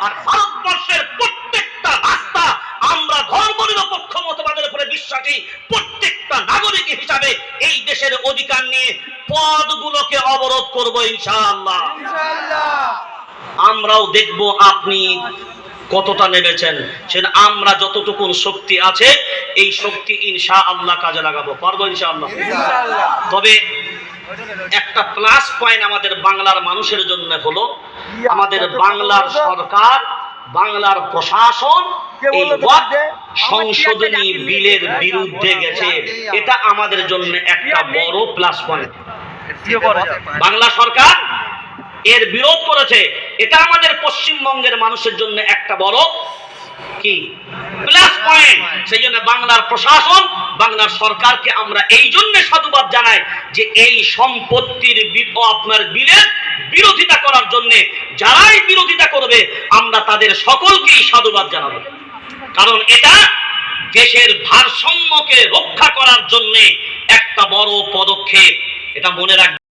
আর ভারতবর্ষের প্রত্যেকটা রাস্তা আমরা ধর্মনিরপেক্ষ মতবাদের উপরে বিশ্বাসী প্রত্যেকটা নাগরিক হিসাবে এই দেশের অধিকার নিয়ে পথগুলোকে অবরোধ করব ইনশাআল্লাহ। আমরাও দেখব আপনি কতটা নেমেছেন, সেটা আমরা যতটুকু শক্তি আছে এই শক্তি ইনশাআল্লাহ কাজে লাগাবো, পারবো ইনশাআল্লাহ। তবে একটা প্লাস পয়েন্ট আমাদের বাংলার মানুষের জন্য হলো, আমাদের বাংলার সরকার, বাংলার প্রশাসন এই ওয়াক্ফ সংশোধনী বিলের বিরুদ্ধে গেছে। এটা আমাদের জন্য একটা বড় প্লাস পয়েন্ট। বাংলা সরকার এর বিরোধ করেছে, এটা আমাদের পশ্চিমবঙ্গের মানুষের জন্য একটা বড় কি প্লাস পয়েন্ট। সেই জন্য বাংলার প্রশাসন, বাংলার সরকারকে আমরা এই জন্য সাধুবাদ জানাই যে এই সম্পত্তির আপনার বিলের বিরোধিতা করার জন্য যারাই বিরোধিতা করবে আমরা তাদের সকলকেই সাধুবাদ জানাবো, কারণ এটা দেশের ভারসাম্যকে রক্ষা করার জন্য একটা বড় পদক্ষেপ, এটা মনে রাখবেন।